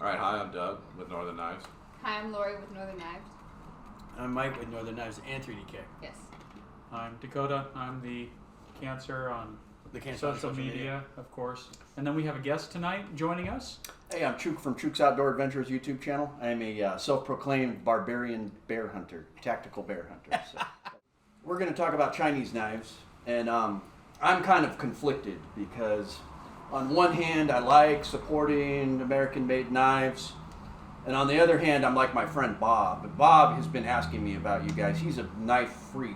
All right, hi, I'm Doug with Northern Knives. Hi, I'm Lori with Northern Knives. I'm Mike with Northern Knives and 3D Kick. Yes. I'm Dakota. I'm the cancer on social media, of course. And then we have a guest tonight joining us. Hey, I'm Chuke from Chuke's Outdoor Adventures YouTube channel. I am a self-proclaimed barbarian bear hunter, tactical bear hunter. So. We're going to talk about Chinese knives, and I'm kind of conflicted because on one hand, I like supporting American-made knives, and on the other hand, I'm like my friend Bob. But Bob has been asking me about you guys. He's a knife freak.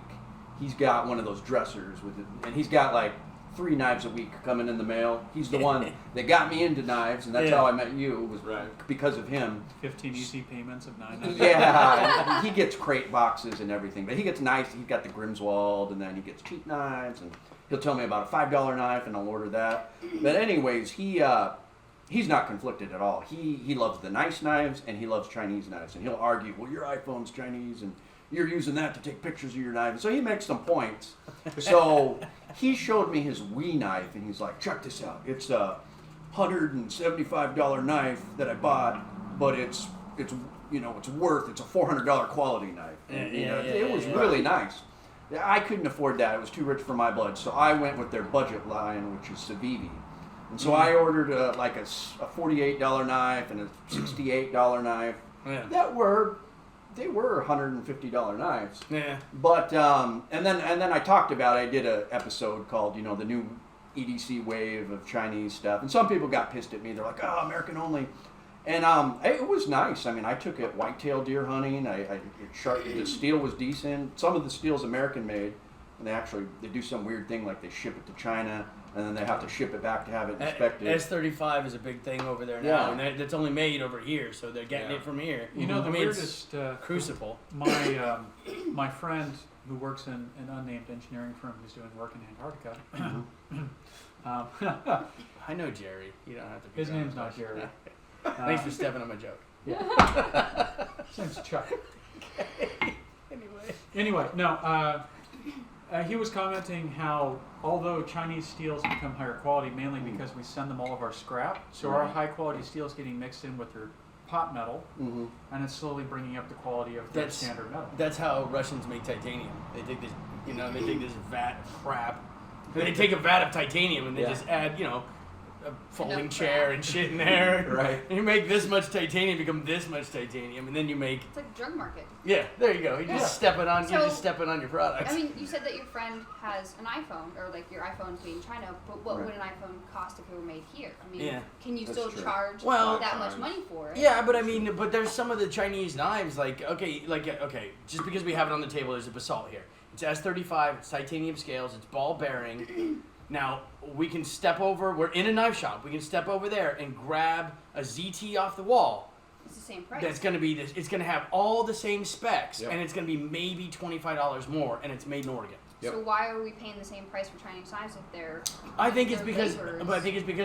He's got one of those dressers with it, and he's got like 3 knives a week coming in the mail. He's the one that got me into knives, and that's how I met you. It was because of him. 15 easy payments of $9. Yeah, he gets crate boxes and everything, but he gets nice. He's got the Grimswald, and then he gets cheap knives, and he'll tell me about a $5 knife, and I'll order that. But anyways, he's not conflicted at all. He loves the nice knives, and he loves Chinese knives, and he'll argue, well, your iPhone's Chinese, and you're using that to take pictures of your knife. So he makes some points. So he showed me his Wii knife, and he's like, check this out. It's a $175 knife that I bought, but it's worth, it's a $400 quality knife. And, it was really nice. I couldn't afford that. It was too rich for my blood. So I went with their budget line, which is Civivi. And so I ordered a $48 knife and a $68 knife. Yeah. They were $150 knives. Yeah. But and then I talked about it. I did an episode called the new EDC wave of Chinese stuff, and some people got pissed at me. They're like, oh, American only, and it was nice. I mean, I took it whitetail deer hunting. The steel was decent. Some of the steel's American made, and they do some weird thing like they ship it to China. And then they have to ship it back to have it inspected. S35 is a and thing over there now, and it's only made over here, so they're getting it from here. You know, the weirdest crucible. My friend who works in an unnamed engineering firm who's doing work in Antarctica. I know Jerry. You don't have to. His name's not Jerry. Thanks for stepping on my joke. Yeah. His name's Chuck. Okay. Anyway, no. He was commenting how, although Chinese steels become higher quality, mainly because we send them all of our scrap, so our high quality steel is getting mixed in with their pot metal, and it's slowly bringing up the quality of their standard metal. That's how Russians make titanium. They take this, they take this vat of crap. They take a vat of titanium and they just add, a folding chair and shit in there. Right. And you make this much titanium become this much titanium, and then you make. It's like a drug market. Yeah, there you go. You're just stepping on. You're just stepping on your products. I mean, you said that your friend has an iPhone, or like your iPhone's made in China. But what would an iPhone cost if it were made here? I mean, can you still charge that much money for it? Yeah, but there's some of the Chinese knives okay, just because we have it on the table, there's a basalt here. It's S35. It's titanium scales. It's ball bearing. Now, we can step over, we're in a knife shop, we can step over there and grab a ZT off the wall. It's the same price. That's going to be it's going to have all the same specs, and it's going to be maybe $25 more, and it's made in Oregon. So why are we paying the same price for Chinese knives if they're I think it's because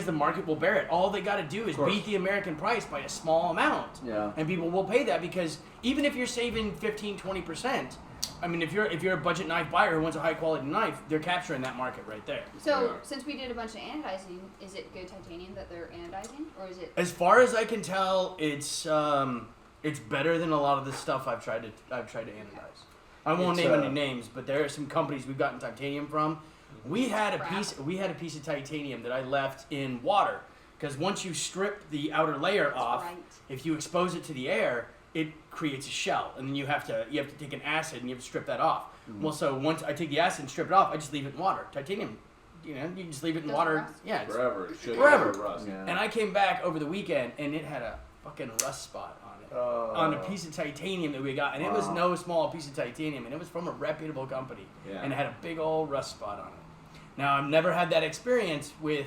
the market will bear it. All they got to do is beat the American price by a small amount. Yeah. And people will pay that because even if you're saving 15-20%, I mean, if you're a budget knife buyer who wants a high quality knife, they're capturing that market right there. So, since we did a bunch of anodizing, is it good titanium that they're anodizing, or is it? As far as I can tell, it's better than a lot of the stuff I've tried to anodize. I won't name any names, but there are some companies we've gotten titanium from. We had a piece of titanium that I left in water because once you strip the outer layer off, if you expose it to the air, it creates a shell, and then you have to take an acid and you have to strip that off. Well, so once I take the acid and strip it off, I just leave it in water. Titanium, you just leave it in water. Rust. Yeah, forever. It should forever. Rust. Yeah. And I came back over the weekend, and it had a fucking rust spot on it, on a piece of titanium that we got, and it was no small piece of titanium, and it was from a reputable company, and it had a big old rust spot on it. Now, I've never had that experience with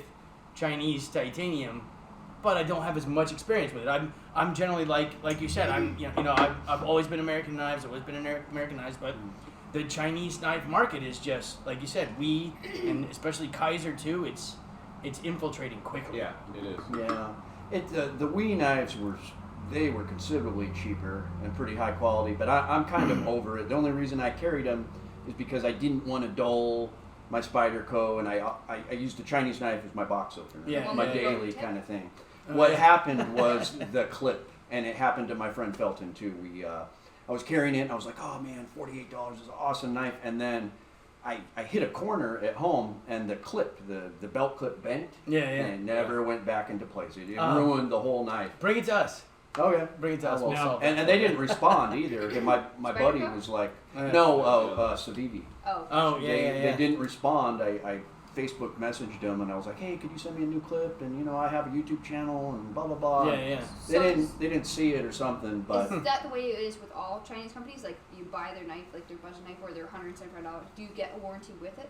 Chinese titanium, but I don't have as much experience with it. I'm generally like you said. I've always been American knives. I've always been American knives, but the Chinese knife market is just like you said. And especially Kizer too. It's infiltrating quickly. Yeah, it is. Yeah, the Wii knives were considerably cheaper and pretty high quality, but I'm kind of over it. The only reason I carried them is because I didn't want to dull my Spyderco, and I used the Chinese knife as my box opener, my daily kind of thing. What happened was the clip, and it happened to my friend Felton too. I was carrying it, and I was like, oh man, $48 is an awesome knife. And then I hit a corner at home, and the clip, the belt clip bent, and it never went back into place. It ruined the whole knife. Bring it to us. Oh yeah, bring it to us. We'll solve it. And they didn't respond either. And my buddy was like, Savivi. They didn't respond. I Facebook messaged them, and I was like, hey, could you send me a new clip? And I have a YouTube channel and blah blah blah. They didn't see it or something. But is that the way it is with all Chinese companies? Like you buy their knife, like their budget knife, or their $175. Do you get a warranty with it?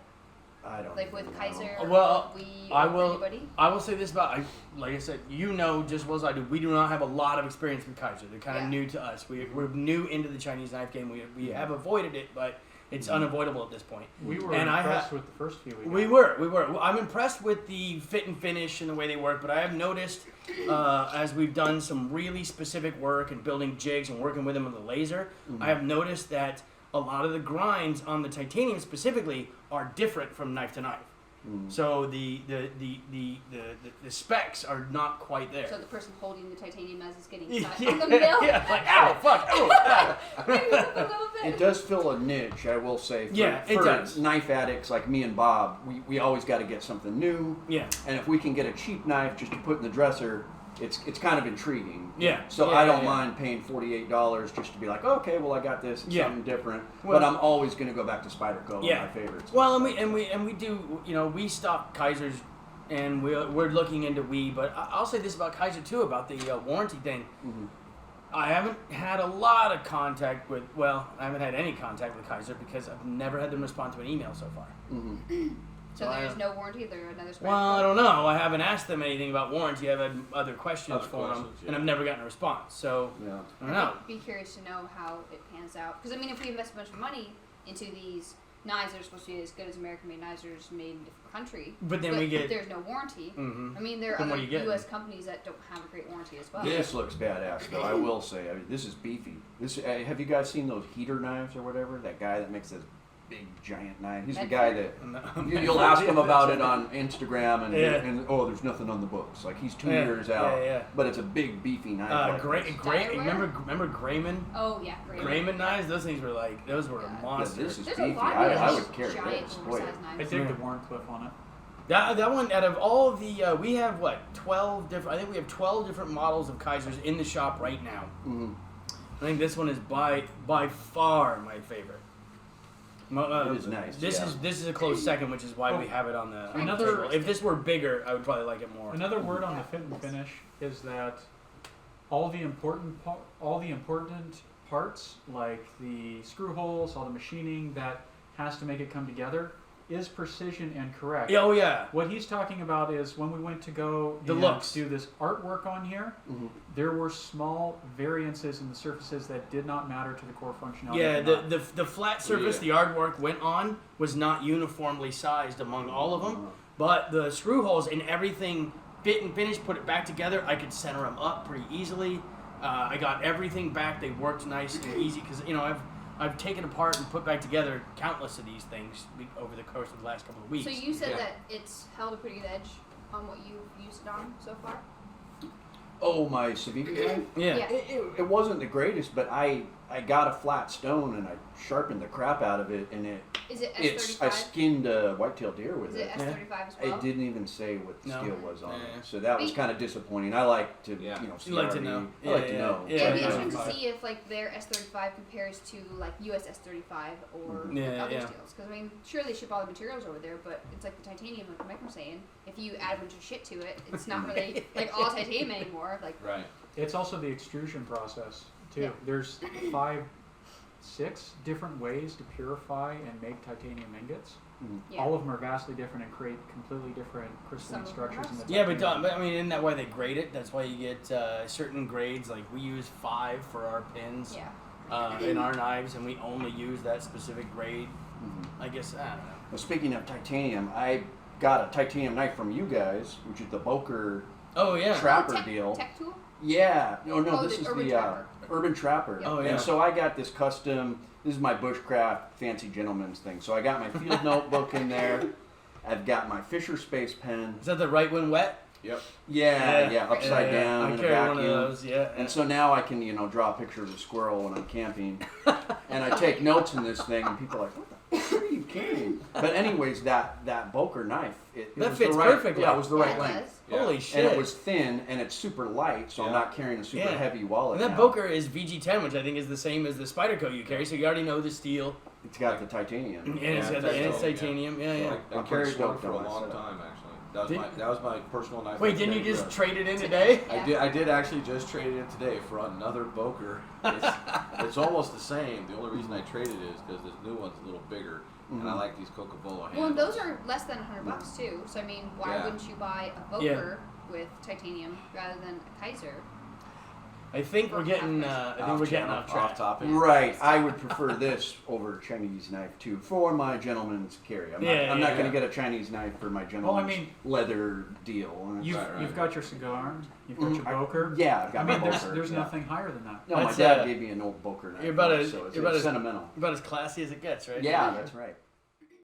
I don't. Like with Kizer, well, anybody? I will say this about, like I said, just as well as I do, we do not have a lot of experience with Kizer. They're kind of new to us. We're new into the Chinese knife game. We have avoided it, but it's unavoidable at this point. We were impressed with the first few we got. We were. I'm impressed with the fit and finish and the way they work, but I have noticed as we've done some really specific work and building jigs and working with them with the laser, I have noticed that a lot of the grinds on the titanium specifically are different from knife to knife. So the specs are not quite there. So the person holding the titanium as it's getting cut on the mill. Like ow, fuck, oh. It does fill a niche, I will say. It does. Knife addicts like me and Bob, we always got to get something new. Yeah. And if we can get a cheap knife just to put in the dresser, it's kind of intriguing. Yeah. So I don't mind paying $48 just to be like, okay, well I got this, it's something different. Well, but I'm always going to go back to Spyderco, my favorites. Well, and we do, we stock Kizers, and we're looking into but I'll say this about Kizer too, about the warranty thing. I haven't had a lot of contact with, I haven't had any contact with Kizer because I've never had them respond to an email so far. So there's no warranty? There's another Spyderco? Well, I don't know. I haven't asked them anything about warranty. I've had other questions for them, and I've never gotten a response. So, I don't know. I'd be curious to know how it pans out. Because, if we invest a bunch of money into these knives that are supposed to be as good as American-made knives are just made in a different country, but there's no warranty. There are other U.S. companies that don't have a great warranty as well. This looks badass, though. I will say, this is beefy. Have you guys seen those heater knives or whatever? That guy that makes this big giant knife. He's the guy that you'll ask him about it on Instagram, and there's nothing on the books. Like he's 2 years out, but it's a big beefy knife. Remember Grayman? Oh yeah, Grayman knives. Those things were monsters. This is beefy. I would carry this. I dig the Warncliffe on it. That one, out of all of the, we have 12 different. I think we have 12 different models of Kizers in the shop right now. I think this one is by far my favorite. It is nice. This is a close second, which is why we have it on the. If this were bigger, I would probably like it more. Another word on the fit and finish is that all the important parts, like the screw holes, all the machining that has to make it come together, is precision and correct. Oh yeah. What he's talking about is when we went to go do this artwork on here, there were small variances in the surfaces that did not matter to the core functionality. Yeah, the flat surface the artwork went on was not uniformly sized among all of them, but the screw holes and everything fit and finish, put it back together, I could center them up pretty easily. I got everything back. They worked nice and easy because I've taken apart and put back together countless of these things over the course of the last couple of weeks. So you said that it's held a pretty good edge on what you've used it on so far? Oh, my Civivi knife? Yeah. It wasn't the greatest, but I got a flat stone and I sharpened the crap out of it, and Is it S35? I skinned a whitetail deer with it. Is it S35 as well? It didn't even say what the steel was on it, so that was kind of disappointing. I like to, see. You like to know. I like to know. Yeah, it'd be interesting to see if their S35 compares to US S35 or other steels. Because sure they ship all the materials over there, but it's like the titanium, like Mike was saying. If you add a bunch of shit to it, it's not really all titanium anymore. Right. It's also the extrusion process too. Yeah. There's 6 different ways to purify and make titanium ingots. Yeah. All of them are vastly different and create completely different crystalline structures in the titanium. But isn't that why they grade it? That's why you get certain grades. Like we use 5 for our pins in our knives, and we only use that specific grade. I guess, I don't know. Well, speaking of titanium, I got a titanium knife from you guys, which is the Boker Trapper deal. Tech tool? Yeah. No, this is Urban the Trapper. Urban Trapper. Yep. Oh, yeah. And so I got this custom, this is my bushcraft fancy gentleman's thing. So I got my field notebook in there. I've got my Fisher Space pen. Is that the right one wet? Yep. Yeah, upside down I in a carry vacuum. one of those. Yeah. And so now I can, draw a picture of a squirrel when I'm camping, and I take notes in this thing, and people are like, "What the fuck are you carrying?" But anyways, that Boker knife, it That was fits the right, perfectly. Yeah, it was the Yeah, right it length, does. Yeah. Holy shit! and it was thin, and it's super light, so I'm Yeah. not carrying a super Yeah. heavy wallet. And that now. Boker is VG10, which I think is the same as the Spyderco you carry. So you already know the steel, It's got the titanium. and it's, Yeah, and it's titanium, titanium. Yeah, yeah. I I'm carried pretty one stoked for a on my long setup. time, actually. That was Did- my personal knife. Wait, for didn't you today. just trade it in today? Yeah. I did actually just trade it in today for another Boker. It's almost the same. The only reason I traded it is because this new one's a little bigger, and I like these Coca-Cola handles. Well, and those are less than $100 too. So I mean, why Yeah. wouldn't you buy a Boker with titanium rather than a Kizer? I think we're getting. I think we're getting off track. topic. Right, I would prefer this over a Chinese knife too for my gentleman's carry. I'm Yeah, not yeah. going to get a Chinese knife for my gentleman's mean, leather deal. You've, Right, right. you've got your cigar, you've got your I- Boker. Yeah, I've got I mean, my there's Boker, there's yeah. nothing higher than that. No, my That's, dad gave me an old Boker knife. you're about as- so it's you're about as- sentimental. About as classy as it gets, right? Yeah, that's right.